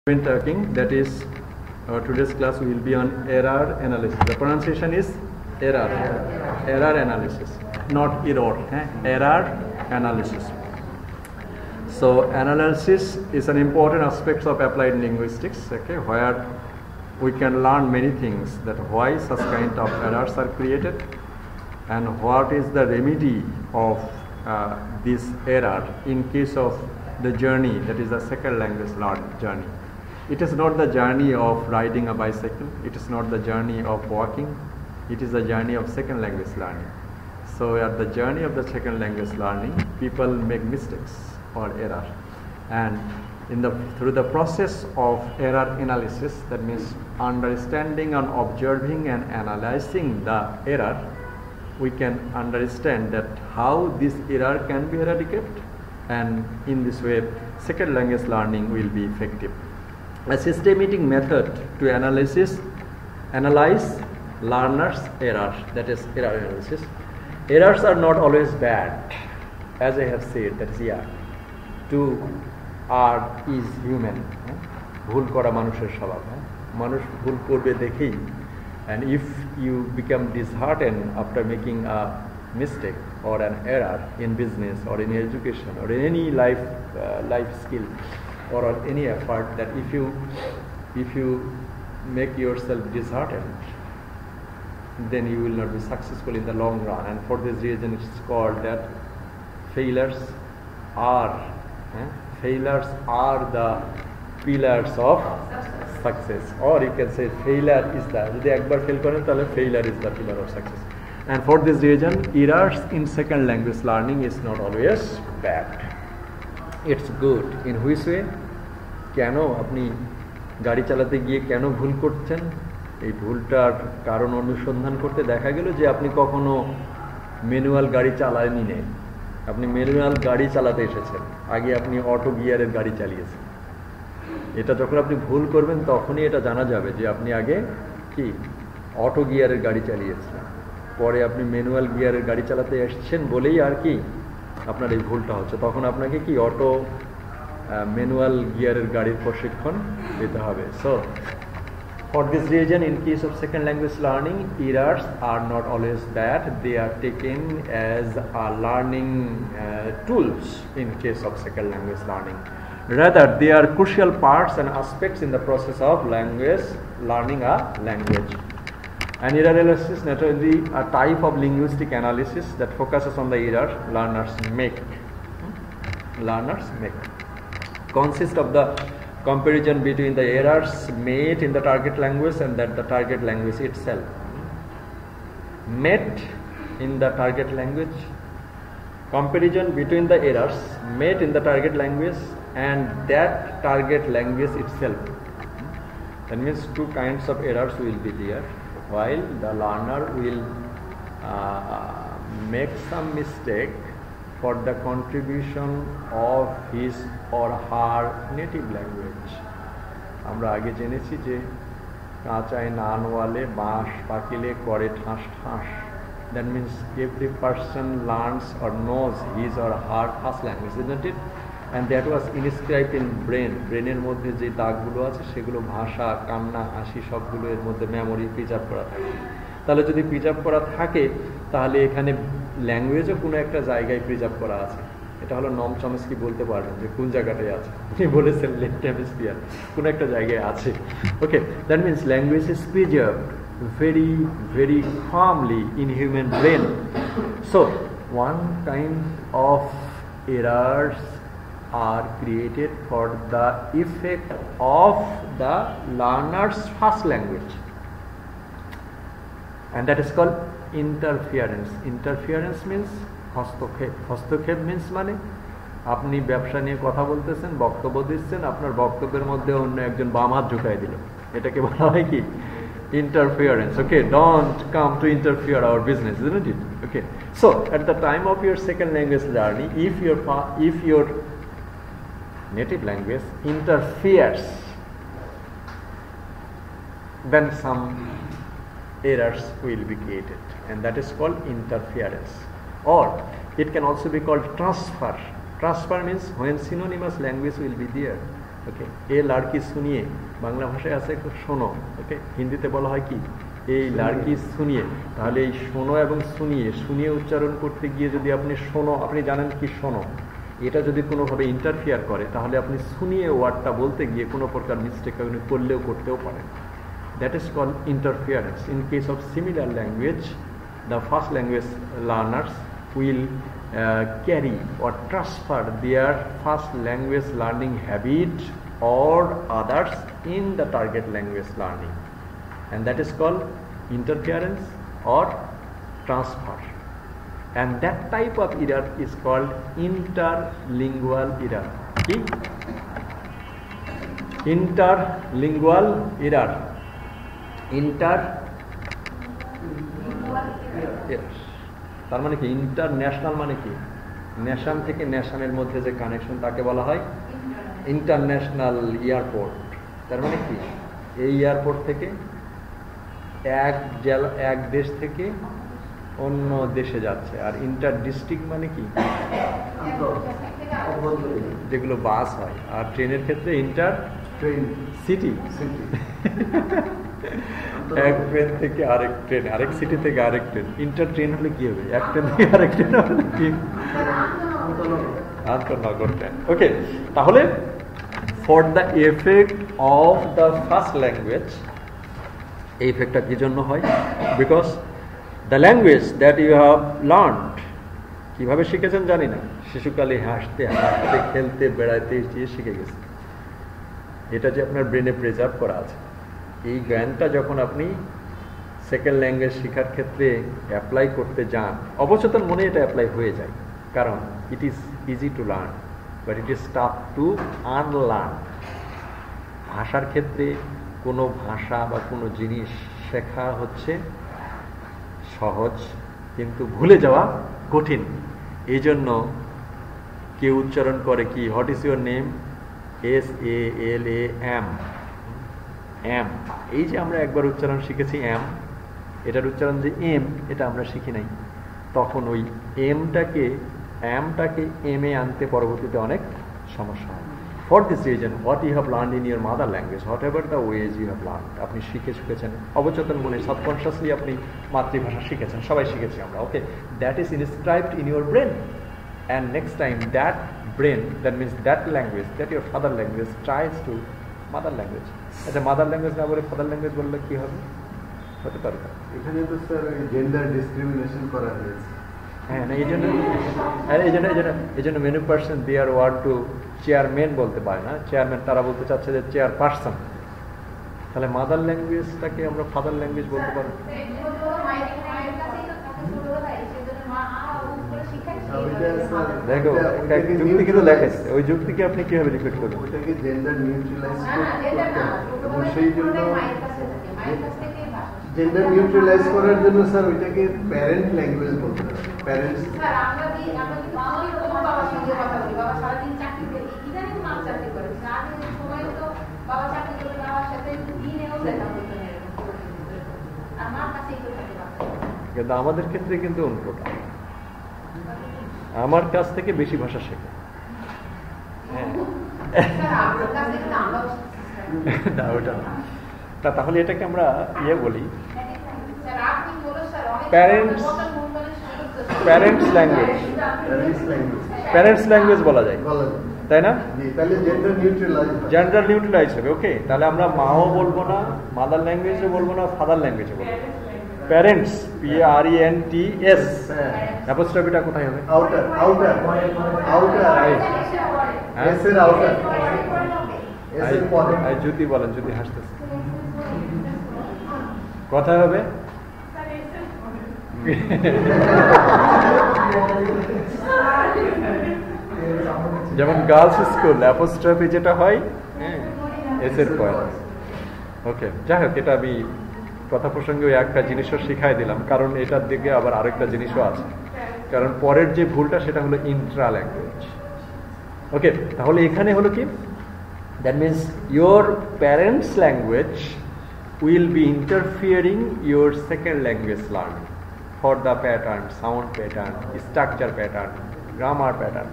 been talking, that is today's class will be on error analysis. The pronunciation is error analysis, not error, error analysis. So analysis is an important aspect of applied linguistics, okay, where we can learn many things, that why such kind of errors are created and what is the remedy of this error in case of the journey, that is the second language learning journey. It is not the journey of riding a bicycle, it is not the journey of walking, it is the journey of second language learning. So at the journey of the second language learning, people make mistakes or error, and through the process of error analysis, that means understanding and observing and analyzing the error, we can understand that how this error can be eradicated, and in this way second language learning will be effective. A systematic method to analyze learners' error, that is error analysis. Errors are not always bad, as I have said, that is to are is human. ভুল করা মানুষের স্বভাব, মানুষ ভুল করবে দেখেই, and if you become disheartened after making a mistake or an error in business or in education or in any life skill or any effort, that if you make yourself disheartened, then you will not be successful in the long run. And for this reason it is called that failures are the pillars of success, or you can say failure is the, যদি একবার fail করেন তাহলে failure is the pillar of success. And for this reason errors in second language learning is not always bad, it's good. In which way? কেন আপনি গাড়ি চালাতে গিয়ে কেন ভুল করছেন, এই ভুলটার কারণ অনুসন্ধান করতে দেখা গেল যে আপনি কখনো ম্যানুয়াল গাড়ি চালানই নেই, আপনি ম্যানুয়াল গাড়ি চালাতে এসেছেন, আগে আপনি অটো গিয়ারের গাড়ি চালিয়েছেন। এটা যখন আপনি ভুল করবেন তখনই এটা জানা যাবে যে আপনি আগে কি অটো গিয়ারের গাড়ি চালিয়েছিলেন, পরে আপনি ম্যানুয়াল গিয়ারের গাড়ি চালাতে এসেছেন বলেই আর কি আপনার এই ভুলটা হচ্ছে। তখন আপনাকে কি অটো ম্যানুয়াল গিয়ারের গাড়ির প্রশিক্ষণ দিতে হবে। So for this reason, in case of second language learning, errors are not always bad, they are taken as learning tools in case of second language learning. Rather, they are crucial parts and aspects in the process of learning a language. And error analysis is naturally a type of linguistic analysis that focuses on the error learners make. Consists of the comparison between the errors made in the target language and that the target language itself. Made in the target language, comparison between the errors made in the target language and that target language itself. That means two kinds of errors will be there, while the learner will make some mistake for the contribution of his or her native language. আমরা আগে জেনেছি যে কাঁচায় নান ওয়ালে বাঁশ পাকিলে করে ঠাস ঠাস। That means every person learns or knows his or her first language, isn't it? And that was inscribed in brain. ব্রেনের মধ্যে যে দাগগুলো আছে সেগুলো ভাষা, কান্না, হাসি সবগুলো এর মধ্যে মেমোরি প্রিজার্ভ করা থাকে। তাহলে যদি প্রিজার্ভ করা থাকে তাহলে এখানে ল্যাঙ্গুয়েজও কোনো একটা জায়গায় প্রিজার্ভ করা আছে। এটা হলো নম চমস্কি বলতে পারবেন যে কোন জায়গাটায় আছে, উনি বলেছেন লেফট হেমিস্ফিয়ার, কোনো একটা জায়গায় আছে। Okay, that means language is preserved very very firmly in human brain. So one kind of errors are created for the effect of the learner's first language, and that is called interference. Interference means হস্তক্ষেপ। হস্তক্ষেপ means মানে আপনি ব্যবসা নিয়ে কথা বলতেছেন, বক্তব্য দিচ্ছেন, আপনার বক্তব্যের মধ্যে অন্য একজন বাম হাত ঢুকাই দিল, এটাকে বলা হয় কি interference. Okay, don't come to interfere our business, isn't it? Okay, so at the time of your second language learning, if your native language interferes, then some errors will be created, and that is called interference. Or it can also be called transfer. Transfer means when synonymous language will be there, ওকে, এ লাড়কি শুনিয়ে বাংলা ভাষায় আছে শোনো, ওকে, হিন্দিতে বলা হয় কি এই লাড়কি শুনিয়ে। তাহলে এই শোনো এবং শুনিয়ে উচ্চারণ করতে গিয়ে যদি আপনি শোনো, আপনি জানেন কি শোনো, এটা যদি কোনোভাবে ইন্টারফিয়ার করে তাহলে আপনি শুনিয়ে ওয়ার্ডটা বলতে গিয়ে কোনো প্রকার মিস্টেক আপনি করতেও পারেন। That is called interference. In case of similar language, the first language learners will carry or transfer their first language learning habit or others in the target language learning, and that is called interference or transfer, and that type of error is called interlingual error. Interlingual error. তার মানে কি international, মানে কি nation থেকে ন্যাশনের মধ্যে যে connection তাকে বলা হয় ইন্টারন্যাশনাল এয়ারপোর্ট। তার মানে কি এই এয়ারপোর্ট থেকে এক দেশ থেকে অন্য দেশে যাচ্ছে। আর ইন্টার ডিস্ট্রিক্ট মানে কি যেগুলো বাস হয়, আর ট্রেনের ক্ষেত্রে ইন্টার ট্রেন সিটি। এক ট্রেন থেকে আরেক ট্রেন, আরেক সিটি থেকে আরেক ট্রেন। ইন্টার ট্রেন হলে কি হবে? এক ট্রেন থেকে আরেক ট্রেন হলে কি আন্তঃনগর ট্রেন। ওকে, তাহলে for the effect of the first language, এই এফেক্টটা কি জন্য হয়? Because the language that you have learned, কিভাবে শিখেছেন জানি না, শিশুকালে হাসতে হাঁটতে খেলতে বেড়াইতে শিখে গেছে। এটা যে আপনার ব্রেনে প্রিজার্ভ করা আছে, এই জ্ঞানটা যখন আপনি সেকেন্ড ল্যাঙ্গুয়েজ শেখার ক্ষেত্রে অ্যাপ্লাই করতে যান, অবচেতন মনে এটা অ্যাপ্লাই হয়ে যায়, কারণ it is easy to learn but it is tough to unlearn. ভাষার ক্ষেত্রে কোনো ভাষা বা কোনো জিনিস শেখা হচ্ছে সহজ, কিন্তু ভুলে যাওয়া কঠিন। এই জন্য কেউ উচ্চারণ করে কি, what is your name, SALAM, M. এই যে আমরা একবার উচ্চারণ শিখেছি এম, এটার উচ্চারণ যে এম, এটা আমরা শিখি নাই। তখন ওই এমটাকে এম এ আনতে পরবর্তীতে অনেক সমস্যা হয়। For this reason what you have learn in your mother language, whatever the ways you have learn, আপনি শিখেছেন অবচেতন মনে, সাবকনশিয়াসলি আপনি মাতৃভাষা শিখেছেন, সবাই শিখেছি আমরা। Okay, that is inscribed in your brain, and next time that brain, that means that language, that your father language tries to mother language. আচ্ছা, মাদার ল্যাঙ্গুয়েজ না বলে ফাদার ল্যাঙ্গুয়েজ বললে কি হবে? হতে পারে এখানে তো স্যার জেন্ডার ডিসক্রিমিনেশন করা হয়েছে। হ্যাঁ, না এই জন্য many person their word to chairman বলতে পারে না, চেয়ারম্যান, তারা বলতে চাচ্ছে যে চেয়ার পার্সন। তাহলে মাদার ল্যাঙ্গুয়েজটাকে আমরা ফাদার ল্যাঙ্গুয়েজ বলতে পারি। দেখো যুক্তি কিন্তু লেখাচ্ছে, ওই যুক্তিকে আপনি কিভাবে রিপিট করবেন? ওটাকে জেন্ডার নিউট্রালাইজ করতে হবে, এবং সেই জন্য জেন্ডার নিউট্রালাইজ করার জন্য স্যার ওইটাকে প্যারেন্ট ল্যাঙ্গুয়েজ বলতে হবে। প্যারেন্টস কিন্তু আমাদের ক্ষেত্রে কিন্তু উল্টোটা, আমার কাছ থেকে বেশি ভাষা শেখে। না, ওটা না। তাহলে এটাকে আমরা বলি প্যারেন্টস ল্যাঙ্গুয়েজ বলা যায়, তাই না? জেন্ডার নিউট্রালাইজ হবে। ওকে, তাহলে আমরা মাও বলবো না, মাদার ল্যাঙ্গুয়েজও বলবো না, ফাদার ল্যাঙ্গুয়েজও বলবো। প্যারেন্টস, PARENTS, অ্যাপোস্ট্রফিটা কোথায় হবে? আউটার আউটার আউটার এস এর আউটার এস এর পরে। যদি বলেন, যদি হাসতেছে কথা হবে। যেমন গার্লস স্কুল অ্যাপোস্ট্রফি যেটা হয় এস এর পরে। ওকে, যাই হোক, এটা আমি কথা প্রসঙ্গে ওই একটা জিনিসও শিখাই দিলাম, কারণ এটার দিকে আবার আরেকটা জিনিসও আছে। কারণ পরের যে ভুলটা সেটা হলো ইন্ট্রা ল্যাঙ্গুয়েজ। ওকে, তাহলে এখানে হলো কি, that means your parents language will be interfering your second language learning for the pattern, sound pattern, structure pattern, grammar pattern,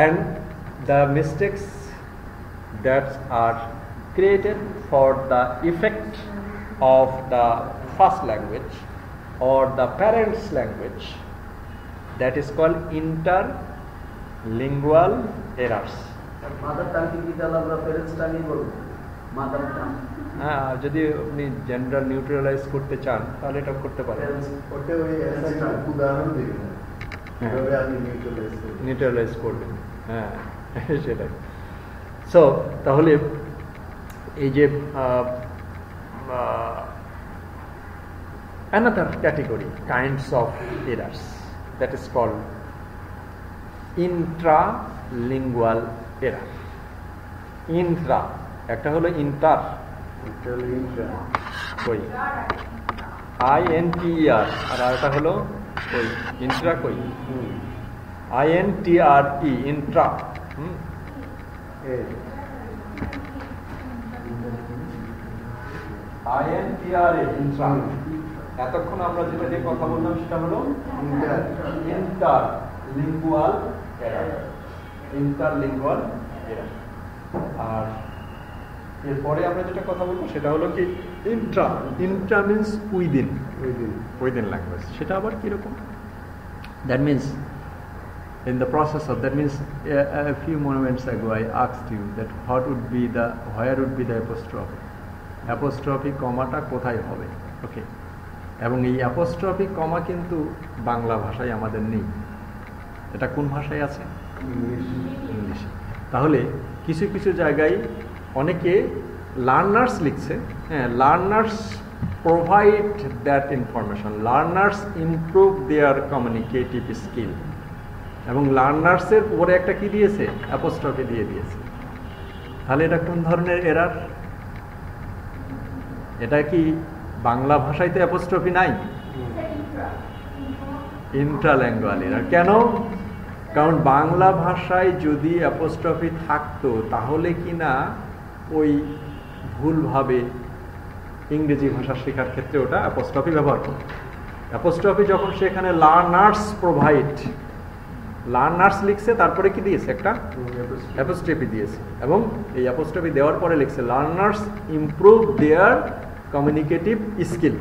and the mistakes that are created for the effect of the first language or the parent's language, that is called interlingual errors. Mother tongue কি তাহলে আমরা parents টাংই বলবো, mother tongue. হ্যাঁ, যদি আপনি gender neutralise করতে চান তাহলে এটা করতে পারেন। ওটা ওই একটা উদাহরণ দিবেন, তবে আমি নিউট্রালাইজ করবেন। হ্যাঁ, সেটাই। সো তাহলে এই যে another category kinds of errors, that is called intralingual error. Intra একটা হলো ইন্টার, কই INTER, আর আরেকটা হলো কই ইন্ট্রা, কই INTRE, ইন্ট্রা। INTRA, Intra. এতক্ষণ আমরা যেটা নিয়ে কথা বললাম সেটা হলো ইন্টারলিঙ্গুয়াল এরর, ইন্টারলিঙ্গুয়াল এরর। আর এরপরে আমরা যেটা কথা বলবো সেটা হলো কি Intra. Intra means within language. সেটা আবার কিরকম? That means in the process of, that means a few moments ago I asked you that where would be the apostrophe কমাটা কোথায় হবে, ওকে। এবং এই অ্যাপোস্ট্রফি কমা কিন্তু বাংলা ভাষায় আমাদের নেই। এটা কোন ভাষায় আছে? ইংলিশে। তাহলে কিছু কিছু জায়গায় অনেকে লার্নার্স লিখছে, হ্যাঁ, learners provide that information, learners improve there communicative skill, এবং লার্নার্সের পরে একটা কি দিয়েছে? অ্যাপোস্ট্রফি দিয়ে দিয়েছে। তাহলে এটা কোন ধরনের এরার? এটা কি বাংলা ভাষায় তো অ্যাপোস্ট্রফি নাই, ইন্ট্রালিঙ্গুয়াল এরার। কেন? কারণ বাংলা ভাষায় যদি অ্যাপোস্ট্রফি থাকতো তাহলে কিনা ওই ভুলভাবে ইংরেজি ভাষা শেখার ক্ষেত্রে ওটা অ্যাপোস্ট্রফি ব্যবহার করত। অ্যাপোস্ট্রফি যখন সেখানে লার্নার্স প্রোভাইড, লার্নার্স লিখছে, তারপরে কি দিয়েছে? একটা অ্যাপোস্ট্রফি দিয়েছে, এবং এই অ্যাপোস্ট্রফি দেওয়ার পরে লিখছে লার্নার্স ইমপ্রুভ দেয়ার কমিউনিকেটিভ স্কিল।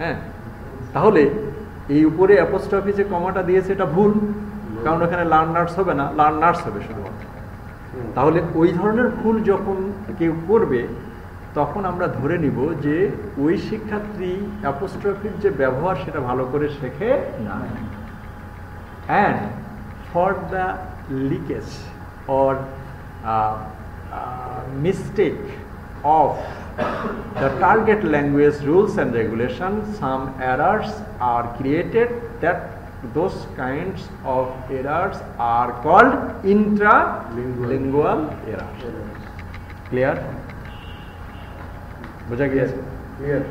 হ্যাঁ, তাহলে এই উপরে অ্যাপোস্ট্রফি যে কমাটা দিয়েছে এটা ভুল, কারণ ওখানে লার্নার্স হবে না, লার্নার্স হবে শুধুমাত্র। তাহলে ওই ধরনের ভুল যখন কেউ করবে তখন আমরা ধরে নিব যে ওই শিক্ষার্থী অ্যাপোস্ট্রফির যে ব্যবহার সেটা ভালো করে শেখে না। And for the leakage or mistake of the target language rules and regulations, some errors are created. That those kinds of errors are called intralingual errors. Clear? বুঝা গিয়েছে? ক্লিয়ার?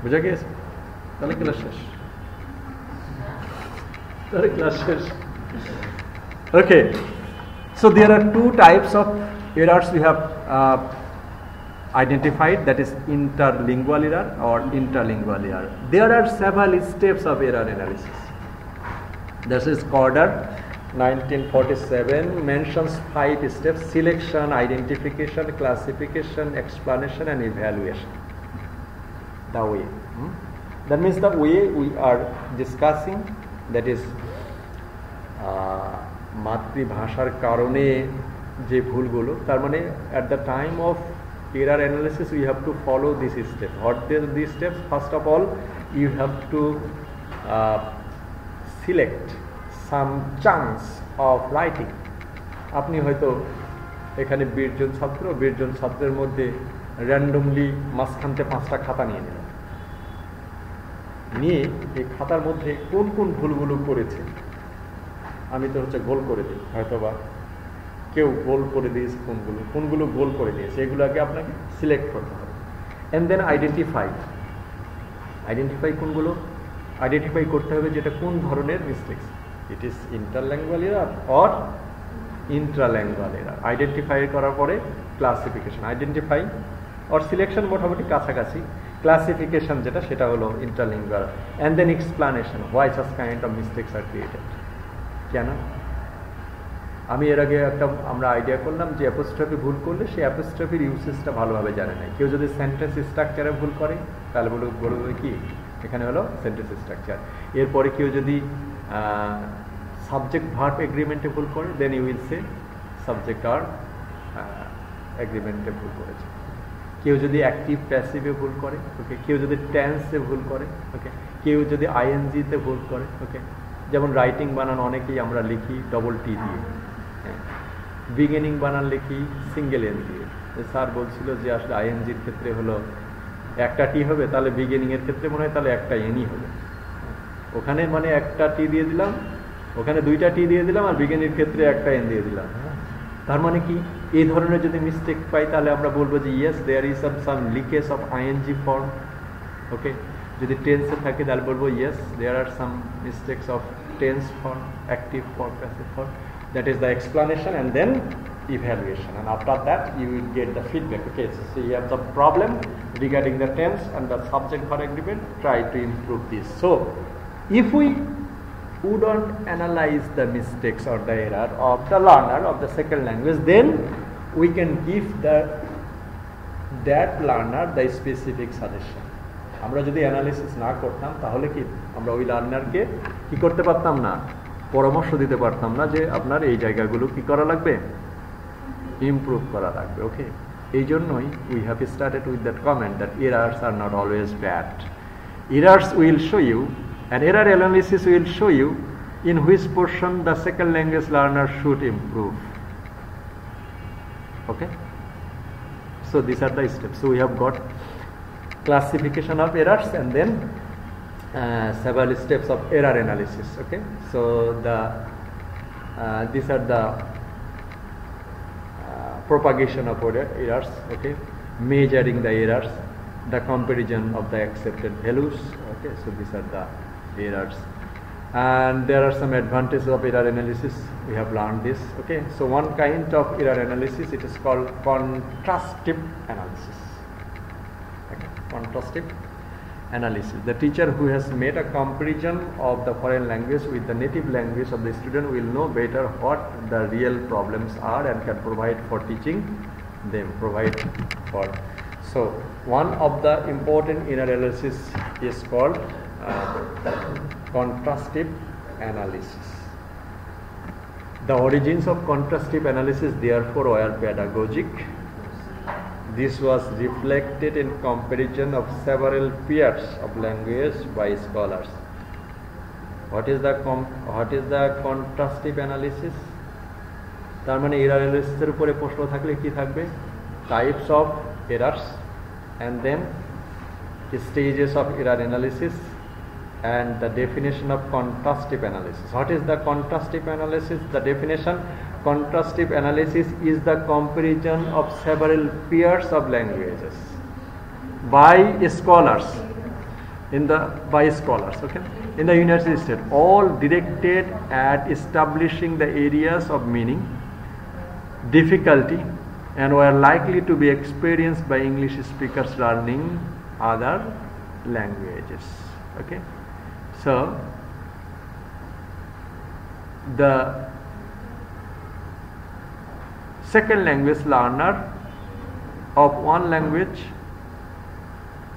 বুঝা গিয়েছে? তাহলে ক্লাস শেষ। Okay, so there are two types of errors we have identified, that is interlingual error or intralingual error. There are several steps of error analysis. This is Corder 1947 mentions 5 steps: selection, identification, classification, explanation and evaluation. The way. That means the way we are discussing, that is মাতৃভাষার কারণে যে ভুলগুলো, তার মানে at the time of error analysis we have to follow this step. What are these steps? First of all, you have to select some chunks of writing. আপনি হয়তো এখানে 20 জন ছাত্র, 20 জন ছাত্রের মধ্যে র্যান্ডমলি মাঝখানতে 5টা খাতা নিয়ে নিলেন, নিয়ে এই খাতার মধ্যে কোন কোন ভুলগুলো করেছে আমি তো গোল করে দিই, হয়তো বা কেউ গোল করে দিয়েছে, কোনগুলো গোল করে দিয়েছে, এগুলোকে আপনাকে সিলেক্ট করতে হবে। অ্যান্ড দেন আইডেন্টিফাই কোনগুলো আইডেন্টিফাই করতে হবে যেটা কোন ধরনের mistakes, it is interlingual error or intralingual error. Identify করার পরে ক্লাসিফিকেশন, আইডেন্টিফাই অর সিলেকশন মোটামুটি কাছাকাছি, ক্লাসিফিকেশন যেটা সেটা হলো interlingual, and then explanation why such kind of mistakes are created. কেন আমি এর আগে একটা আমরা আইডিয়া করলাম যে অ্যাপোস্ট্রফি ভুল করলে সেই অ্যাপোস্ট্রফির ইউসেজটা ভালোভাবে জানে না। কেউ যদি সেন্টেন্স স্ট্রাকচারে ভুল করে তাহলে বলবে কি এখানে হলো সেন্টেন্স স্ট্রাকচার। এরপরে কেউ যদি সাবজেক্ট ভার্ব এগ্রিমেন্টে ভুল করে then you will say subject আর এগ্রিমেন্টে ভুল করেছে। কেউ যদি অ্যাক্টিভ প্যাসিভে ভুল করে, ওকে, কেউ যদি টেন্সে ভুল করে, ওকে, কেউ যদি আইএনজিতে ভুল করে, ওকে, যেমন রাইটিং বানান অনেকেই আমরা লিখি ডবল টি দিয়ে, বিগিনিং বানান লিখি সিঙ্গেল এন দিয়ে। স্যার বলছিল যে আসলে আইএনজির ক্ষেত্রে হলো একটা টি হবে, তাহলে বিগিনিং এর ক্ষেত্রে মনে হয় তাহলে একটা এনই হবে। ওখানে মানে একটা টি দিয়ে দিলাম, ওখানে দুইটা টি দিয়ে দিলাম, আর বিগিনিং ক্ষেত্রে একটা এন দিয়ে দিলাম। তার মানে কি এই ধরনের যদি মিস্টেক পাই তাহলে আমরা বলবো যে yes there is some leakage of ING form. Okay, যদি টেন্সে থাকে তাহলে বলবো yes there are some mistakes of tense form, active form, passive form. That is the explanation and then evaluation, and after that you will get the feedback. Okay, so you have the problem regarding the tense and the subject verb agreement, try to improve this. So if we wouldn't analyze the mistakes or the error of the learner of the second language, then we can give that learner the specific suggestion. আমরা যদি analysis না করতাম তাহলে কি আমরা ওই লার্নারকে কি করতে পারতাম না, পরামর্শ দিতে পারতাম না যে আপনার এই জায়গাগুলো কি করা লাগবে, ইমপ্রুভ করা লাগবে। ওকে, এই জন্যই we have started with that comment that errors are not always bad. Errors will show you, and error analysis will show you in which portion the second language learner should improve. Okay, so these are the steps. So we have got classification of errors and then several steps of error analysis. Okay, so these are the propagation of errors. Okay, measuring the errors, the comparison of the accepted values. Okay, so these are the errors, and there are some advantages of error analysis. We have learned this. Okay, so one kind of error analysis, it is called contrastive analysis. Okay, contrastive analysis. The teacher who has made a comparison of the foreign language with the native language of the student will know better what the real problems are and can provide for teaching them. So one of the important error analysis is called contrastive analysis. The origins of contrastive analysis therefore were pedagogic. This was reflected in comparison of several pairs of language by scholars. What is the contrastive analysis? তার মানে error analysis এর উপরে প্রশ্ন থাকলে কি থাকবে, types of errors and then stages of error analysis and the definition of contrastive analysis. What is the contrastive analysis? The definition: contrastive analysis is the comparison of several pairs of languages by scholars okay, in the United States, all directed at establishing the areas of meaning, difficulty, and were likely to be experienced by English speakers learning other languages. Okay, so the second language learner of one language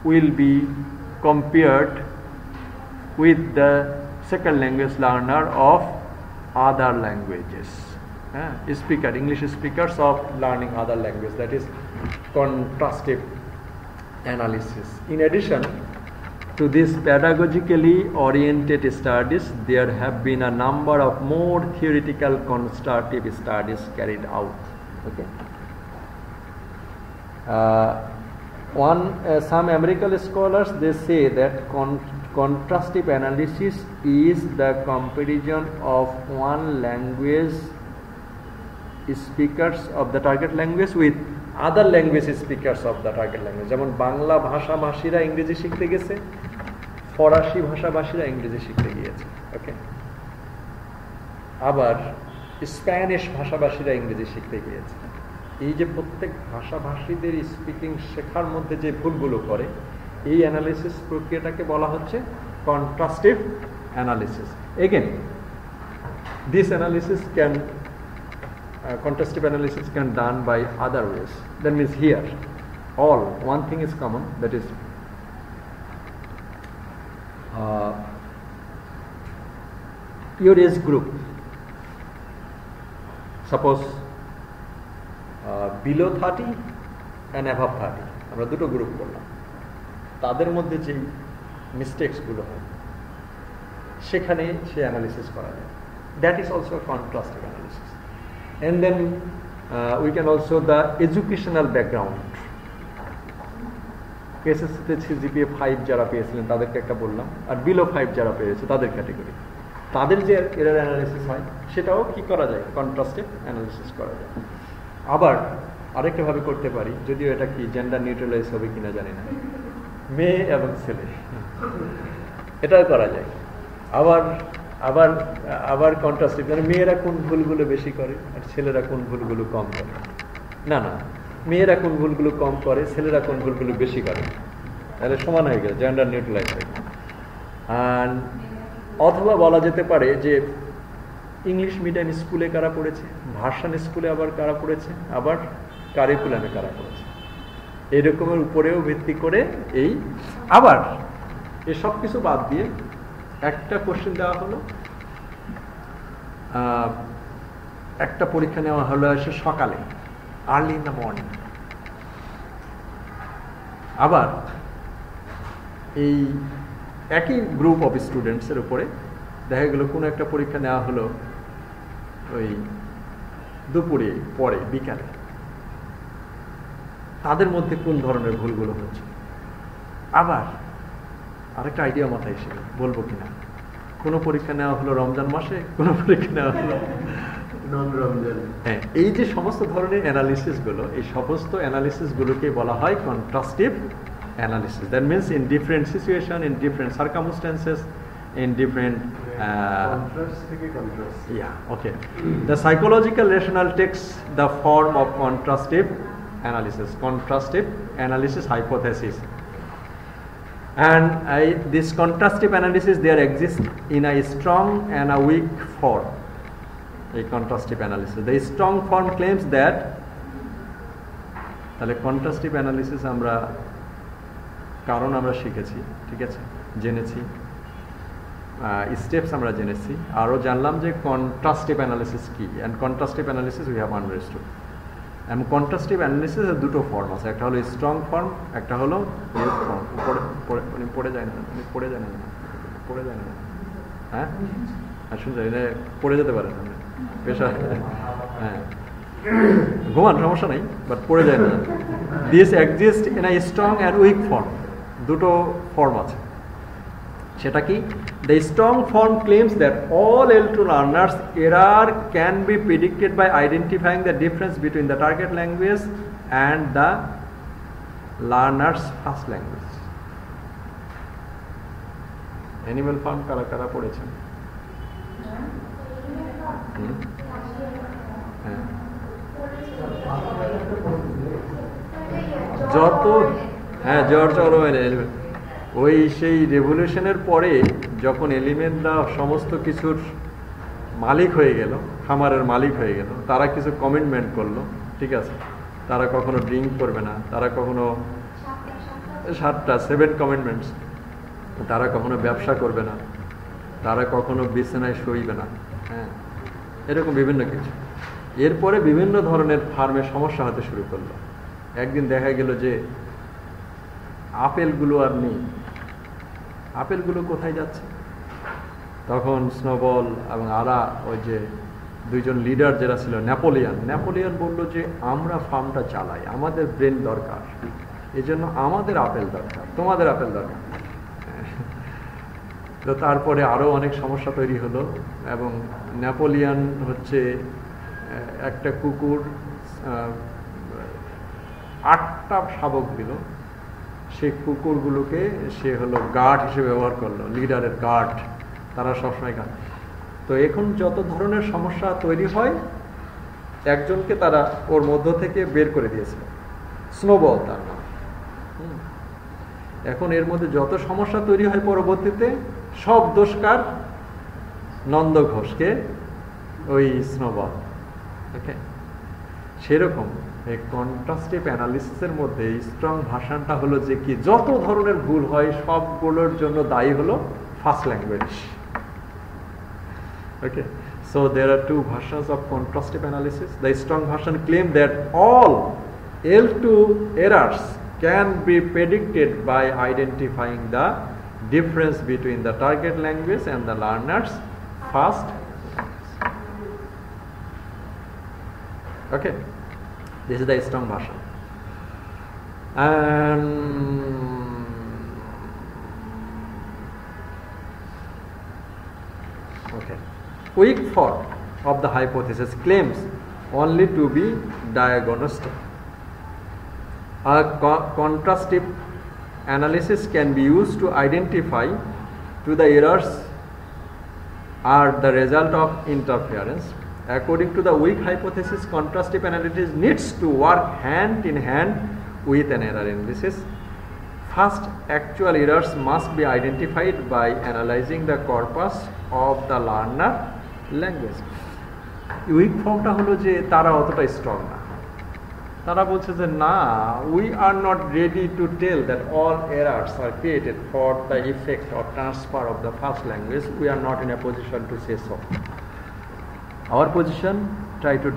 will be compared with the second language learner of other languages. English speakers of learning other language, that is contrastive analysis. In addition to this pedagogically oriented studies, there have been a number of more theoretical constructive studies carried out. Okay. Some American scholars, they say that contrastive analysis is the comparison of one language speakers of the target language with other language speakers of the target language. যেমন বাংলা ভাষাভাষীরা ইংরেজি শিখতে গেছে, ফরাসি ভাষাভাষীরা ইংরেজি শিখতে গিয়েছে। ওকে, আবার Spanish ভাষাভাষীরা ইংরেজি শিখতে গিয়েছে। এই যে প্রত্যেক ভাষাভাষীদের স্পিকিং শেখার মধ্যে যে ভুলগুলো করে, এই অ্যানালিসিস প্রক্রিয়াটাকে বলা হচ্ছে contrastive analysis. Again, this analysis can contrastive analysis can done by other ways. That means here, all one thing is common, that is your age group. Suppose below 30 and above 30, আমরা দুটো group করলাম, তাদের মধ্যে যে মিস্টেকসগুলো হয় সেখানে সে analysis করা যায়। That is also contrastive analysis. And then we can also the educational background. এসএসসিতে জিপিএ 5 যারা পেয়েছিলেন তাদেরকে একটা বললাম, আর বিলো 5 যারা পেয়েছে তাদের ক্যাটেগরি, তাদের যে এরর অ্যানালিসিস হয় সেটাও কি করা যায়, কন্ট্রাস্টিভ অ্যানালিসিস করা যায়। আবার আরেকটা ভাবে করতে পারি, যদিও এটা কি জেন্ডার নিউট্রালাইজ হবে কিনা জানি না, মেয়ে এবং ছেলে, এটাও করা যায়। আবার আবার আবার কন্ট্রাস্টিভ, মানে মেয়েরা কোন ভুলগুলো বেশি করে আর ছেলেরা কোন ভুলগুলো কম করে। না না, মেয়েরা কোন ভুলগুলো কম করে, ছেলেরা কোন ভুলগুলো বেশি করে, তাহলে সমান হয়ে গেল, জেন্ডার নিউট্রালাইজ হয়ে গেল। আর অথবা বলা যেতে পারে যে ইংলিশ মিডিয়াম স্কুলে কারা পড়েছে, ভার্সন স্কুলে আবার কারা পড়েছে, আবার কারিকুলামে কারা পড়েছে, এরকমের উপরেও ভিত্তি করে এই। আবার এসব কিছু বাদ দিয়ে একটা কোশ্চেন দেওয়া হলো, একটা পরীক্ষা নেওয়া হলো এসে সকালে, আর্লি ইন দ্য মর্নিং। আবার এই একই গ্রুপ অফ স্টুডেন্টসের উপরে দেখা গেল কোনো একটা পরীক্ষা নেওয়া হলো ওই দুপুরে পরে বিকালে, তাদের মধ্যে কোন ধরনের ভুলগুলো হচ্ছে। আবার আরেকটা আইডিয়া মাথায় এসে বলবো কিনা, কোনো পরীক্ষা নেওয়া হলো রমজান মাসে, কোনো পরীক্ষা নেওয়া হলো নন রমজান। হ্যাঁ, এই যে সমস্ত ধরনের অ্যানালিসিস গুলো, এই সমস্ত অ্যানালিসিস গুলোকে বলা হয় কন্ট্রাস্টিভ analysis. That means in different situation, in different circumstances, in different yeah, okay. The psychological rationale takes the form of contrastive analysis hypothesis, and this contrastive analysis there exists in a strong and a weak form. A contrastive analysis, the strong form claims that তাহলে contrastive analysis আমরা কারণ আমরা শিখেছি, ঠিক আছে, জেনেছি, steps আমরা জেনেছি, আরও জানলাম যে কন্ট্রাস্টিভ অ্যানালিসিস কি, and contrastive analysis we have understood. এবং কন্ট্রাস্টিভ অ্যানালিসিসের দুটো ফর্ম আছে, একটা হলো স্ট্রং ফর্ম, একটা হলো উইক ফর্ম। পড়ে যায় না, পড়ে যায় না, পড়ে যায় না, হ্যাঁ শুনছেন, এটা পড়ে যেতে পারেন পেশা, হ্যাঁ ঘুমান সমস্যা নেই, বাট পড়ে যায় না। This exist in a strong and weak form, দুটো ফর্ম আছে। সেটা কি? The strong form claims that all L2 learners error can be predicted by identifying the difference between the target language and the learners first language. Animal Farm কারা কারা পড়েছেন? হ্যাঁ, যত হ্যাঁ জর্জ অরওয়েল, ওই সেই রেভলিউশনের পরে যখন এলিমেন্টরা সমস্ত কিছুর মালিক হয়ে গেল, খামারের মালিক হয়ে গেল, তারা কিছু কমিটমেন্ট করলো, ঠিক আছে, তারা কখনো ড্রিঙ্ক করবে না, তারা কখনো 7 কমিটমেন্টস, তারা কখনো ব্যবসা করবে না, তারা কখনো বিছানায় শুইবে না, হ্যাঁ, এরকম বিভিন্ন কিছু। এরপরে বিভিন্ন ধরনের ফার্মে সমস্যা হতে শুরু করলো। একদিন দেখা গেল যে আপেলগুলো আর নেই, আপেলগুলো কোথায় যাচ্ছে? তখন স্নোবল এবং আরা, ওই যে দুইজন লিডার যারা ছিল, নেপোলিয়ান বলল যে আমরা ফার্মটা চালাই, আমাদের ব্রেন দরকার, এই জন্য আমাদের আপেল দরকার, তোমাদের আপেল দরকার। তো তারপরে আরও অনেক সমস্যা তৈরি হলো, এবং নেপোলিয়ান হচ্ছে একটা কুকুর 8টা শাবক দিল, সেই কুকুরগুলোকে সে হলো গার্ড হিসেবে ব্যবহার করলো, লিডারের গার্ড, তারা সবসময় গার্ড। তো এখন যত ধরনের সমস্যা তৈরি হয়, একজনকে তারা ওর মধ্য থেকে বের করে দিয়েছিল, স্নোবল তার নাম। এখন এর মধ্যে যত সমস্যা তৈরি হয় পরবর্তীতে, সব দোষকার নন্দ ঘোষকে, ওই স্নোবল। ওকে, সেরকম এই কন্ট্রাস্টিভ অ্যানালিসিসের মধ্যে স্ট্রং ভার্সনটা হলো যে কি যত ধরনের ভুল হয় সবগুলোর জন্য দায়ী হলো first language. Okay, so there are two versions of contrastive analysis. The strong version claim that all L2 errors can be predicted by identifying the difference between the target language and the learner's first language. Okay, this is the strong version. And okay, weak form of the hypothesis claims only to be diagnostic. A contrastive analysis can be used to identify to the errors are the result of interference. According to the weak hypothesis, contrastive analysis needs to work hand in hand with an error analysis. First, actual errors must be identified by analyzing the corpus of the learner language. Weak ফর্মটা হলো যে তারা অতটা strong না, তারা বলছে যে না, we are not ready to tell that all errors are created for the effect or transfer of the first language. We are not in a position to say so. Our position try to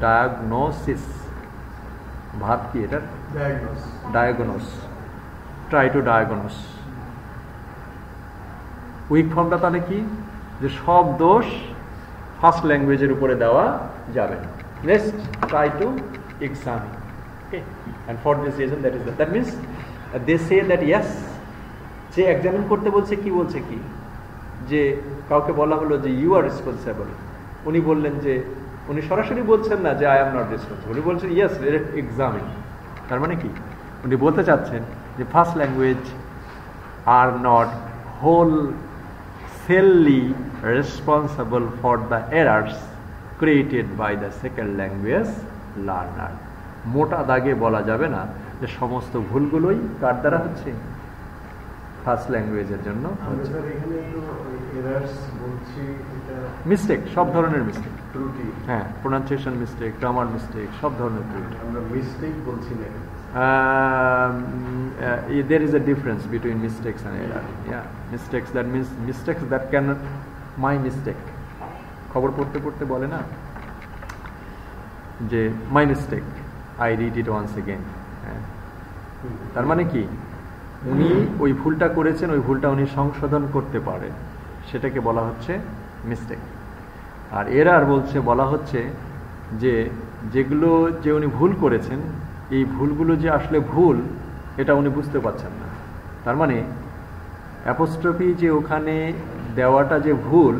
diagnosis ভাব কি এটা? Diagnose, try to diagnose. Weak ফর্মটা তাহলে কি, যে সব দোষ first ল্যাঙ্গুয়েজের উপরে দেওয়া যাবে না। Let's try to examine. Okay, and for this reason that means they say that yes, যে এক্সামিন করতে বলছে কি বলছে কি, যে কাউকে বলা হলো যে ইউ আর রেসপন্সিবল, উনি বললেন যে উনি সরাসরি বলছেন না যে আই এম নট রেসপন্সিবল, উনি বলছেন ইয়েস লেট এক্সামিন। তার মানে কি, উনি বলতে চাচ্ছেন যে first language are not wholly responsible for the errors created by the second language learner. মোটা দাগে বলা যাবে না যে সমস্ত ভুলগুলোই কার দ্বারা হচ্ছে, ফার্স্ট ল্যাঙ্গুয়েজের জন্য হচ্ছে। মিস্টেক, সব ধরনের মিস্টেক, ত্রুটি, হ্যাঁ, প্রোনাউন্সিয়েশন মিস্টেক, গ্রামার মিস্টেক, সব ধরনের ত্রুটি। আমরা মিস্টেক বলছি না। There is a difference between mistakes and error. Yeah, mistakes, that means mistakes that cannot, my mistake, খবর পড়তে পড়তে বলে না যে my mistake, I read it once again. তার মানে কি, উনি ওই ভুলটা করেছেন, ওই ভুলটা উনি সংশোধন করতে পারে, সেটাকে বলা হচ্ছে মিস্টেক। আর এরার বলা হচ্ছে যে যেগুলো যে উনি ভুল করেছেন, এই ভুলগুলো যে আসলে ভুল এটা উনি বুঝতে পারছেন না। তার মানে অ্যাপোস্ট্রফি যে ওখানে দেওয়াটা যে ভুল,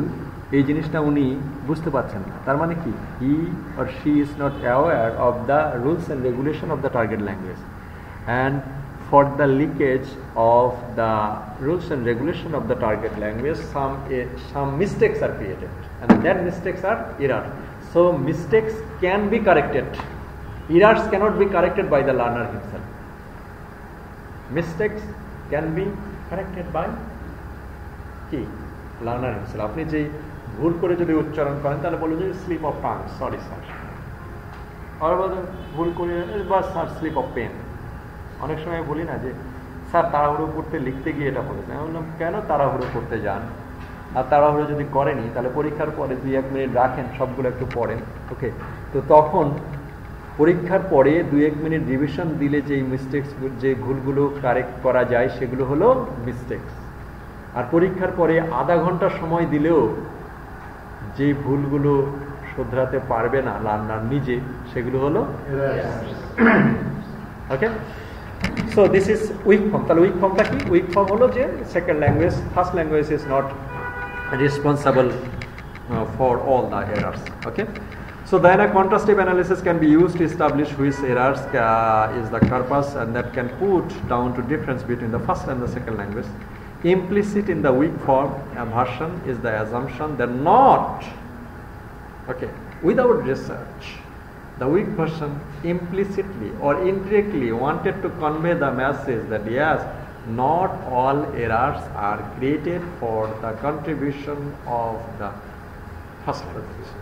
এই জিনিসটা উনি বুঝতে পারছেন না। তার মানে কি, he or she is not aware of the rules and regulation of the target language, and for the leakage of the rules and regulation of the target language some mistakes are created, and that mistakes are error. So mistakes can be corrected, errors cannot be corrected by the learner himself. Mistakes can be corrected by কি, learner himself. আপনি যে ভুল করে যদি উচ্চারণ করেন তাহলে বলবেন যে slip of tongue, sorry sir, আর বলবেন ভুল করে বা স্যার স্লিপ অফ পেন। অনেক সময় বলি না যে স্যার তাড়াহুড়ো করতে লিখতে গিয়ে এটা বলেছে, আমি বললাম কেন তাড়াহুড়ো করতে যান, আর তাড়াহুড়ো যদি করেনি তাহলে পরীক্ষার পরে 2-1 মিনিট রাখেন, সবগুলো একটু পড়েন। ওকে, তো তখন পরীক্ষার পরে 2-1 মিনিট রিভিশন দিলে যেই মিস্টেক্স, যে ভুলগুলো কারেক্ট করা যায় সেগুলো হলো মিস্টেক্স। আর পরীক্ষার পরে আধা ঘন্টা সময় দিলেও যে ভুলগুলো শুধরাতে পারবে না লার্নার নিজে, সেগুলো হলো okay. So this is weak form. তাহলে উইক ফর্মটা কি? উইক ফর্ম হলো যে second language, first language is not responsible for all the errors. Okay, so then a contrastive analysis can be used to establish which errors is the corpus, and that can put down to difference between the first and the second language. Implicit in the weak form version is the assumption that not, okay, without research, the weak version implicitly or indirectly wanted to convey the message that yes, not all errors are created for the contribution of the first language.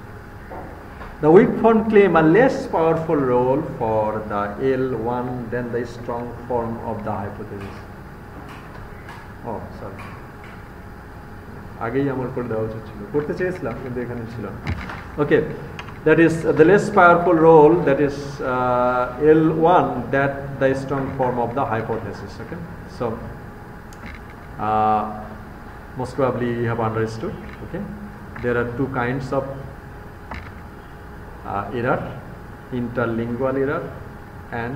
The weak form claim a less powerful role for the L1 than the strong form of the hypothesis. Oh, sorry. আগেই আমার করে দেওয়া উচিত ছিল, করতে চেয়েছিলাম কিন্তু এখানে ছিল না। Okay, that is the less powerful role, that is L1, that the strong form of the hypothesis. Okay, so most probably you have understood. Okay, there are two kinds of error: interlingual error and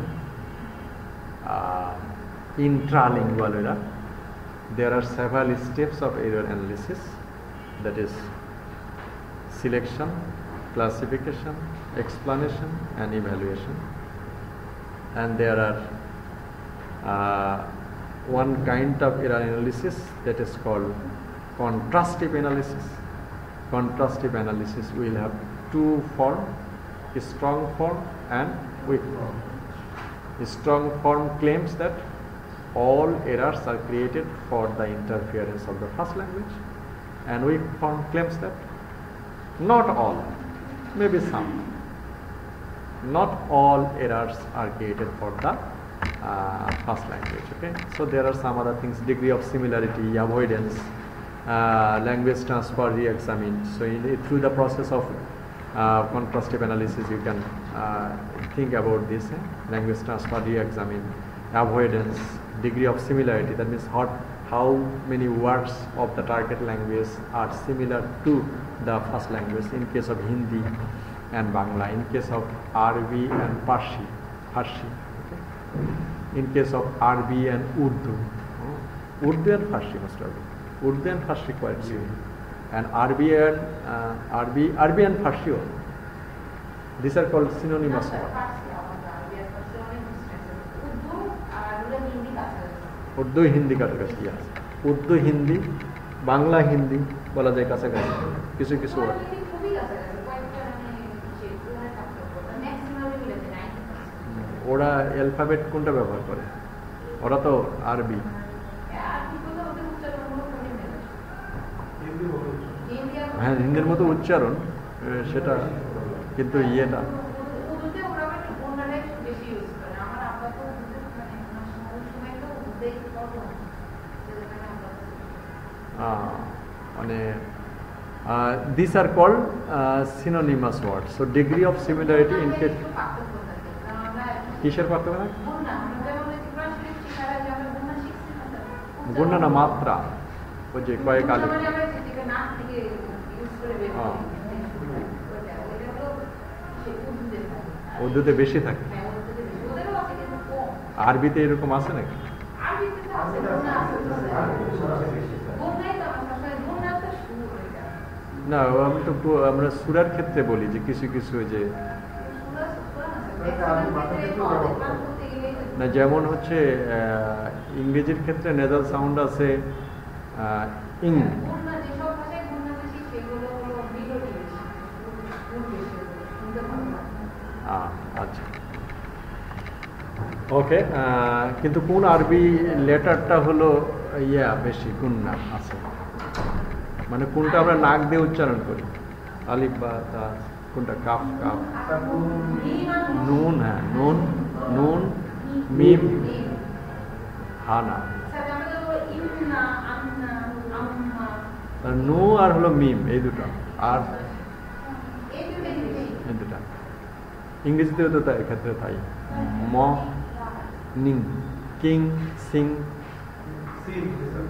intralingual error. There are several steps of error analysis, that is selection, classification, explanation and evaluation. And there are one kind of error analysis that is called contrastive analysis. Contrastive analysis will have two forms, strong form and weak form. Strong form claims that all errors are created for the interference of the first language, and weak form claims that not all, maybe some, not all errors are created for the first language. Okay, so there are some other things: degree of similarity, avoidance, language transfer re-examined. So through the process of contrastive analysis, you can think about this: language transfer re-examined, avoidance, degree of similarity, that means how many words of the target language are similar to the first language in case of Hindi and Bangla, in case of Arabi and Farsi, okay? In case of Arabi and Urdu, Urdu and Farsi most probably, Urdu and Farsi quite similar, and Arabi and Farsi, these are called synonymous words. Urdu Hindi কাছাকাছি আছে, উর্দু হিন্দি, বাংলা হিন্দি বলা যায় কাছাকাছি, কিছু কিছু word. ওরা alphabet কোনটা ব্যবহার করে? ওরা তো আরবি। হ্যাঁ, হিন্দির মতো উচ্চারণ সেটা, কিন্তু ইয়েটা these are called synonymous words. So degree of similarity in case কিসের পার্থক্য না? গুণনা না মাত্রা, ওই যে কয়েক আলিফ। উর্দুতে বেশি থাকে, আরবিতে এরকম আছে নাকি? না, আমরা সূরার ক্ষেত্রে বলি যে কিছু কিছু যে না, যেমন হচ্ছে ইংরেজির ক্ষেত্রে নেজাল সাউন্ড আছে ইং, আচ্ছা ওকে, কিন্তু কোন আরবি লেটারটা হলো ইয়া বেশি গুণনা আছে, মানে কোনটা আমরা নাক দিয়ে উচ্চারণ করি, আলিফ বা তা, কোনটা কাফ কাফ, নুন, হ্যাঁ নুন, নুন মিম, হানা, নু আর হলো মিম, এই দুটো, আর এই দুটা। ইংরেজিতেও তো তাই, ক্ষেত্রে তাই, ম, নিং, কিং, সিং,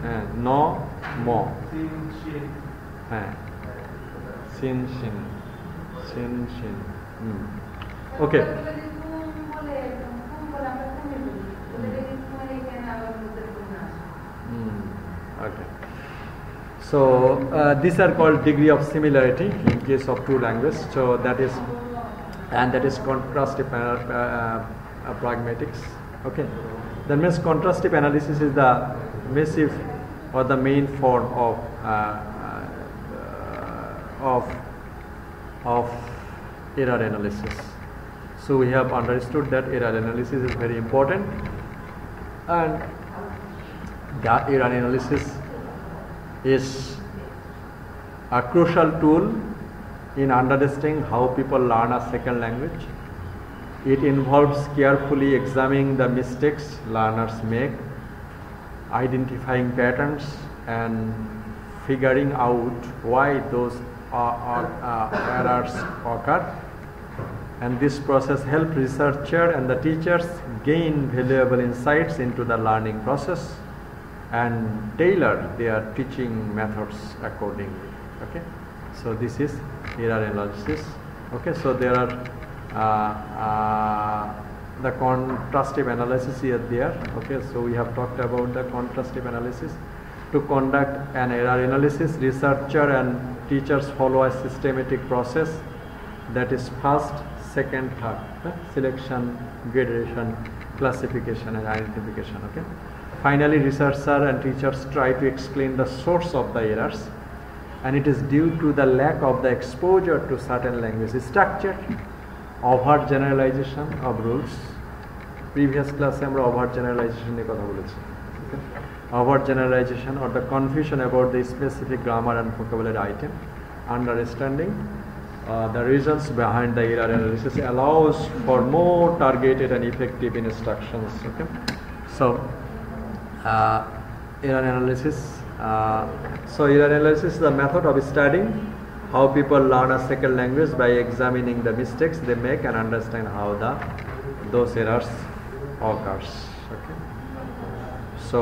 হ্যাঁ, ন, ম, হ্যাঁ, সিন, সিন, সিন, সিন, okay. Okay. So these are called degree of similarity in case of two languages. So that is, and that is contrastive pragmatics. Okay. That means contrastive analysis is the massive or the main form of error analysis. So we have understood that error analysis is very important, and the error analysis is a crucial tool in understanding how people learn a second language. It involves carefully examining the mistakes learners make, identifying patterns, and figuring out why those errors occur. And this process helps researchers and the teachers gain valuable insights into the learning process and tailor their teaching methods accordingly. Okay, so this is error analysis. Okay, so there are the contrastive analysis here there. Okay, so we have talked about the contrastive analysis. To conduct an error analysis, researcher and teachers follow a systematic process that is first, second, third, selection, gradation, classification, and identification. Okay. Finally, researcher and teachers try to explain the source of the errors, and it is due to the lack of the exposure to certain language structure, overt generalization of rules. Previous class আমরা overt generalization নিয়ে কথা বলেছি. Okay. Overt generalization or the confusion about the specific grammar and vocabulary item. Understanding the reasons behind the error analysis allows for more targeted and effective instructions. Okay. So error analysis. Error analysis is the method of studying how people learn a second language by examining the mistakes they make and understand how those errors occurs. Okay. So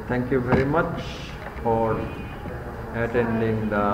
thank you very much for attending the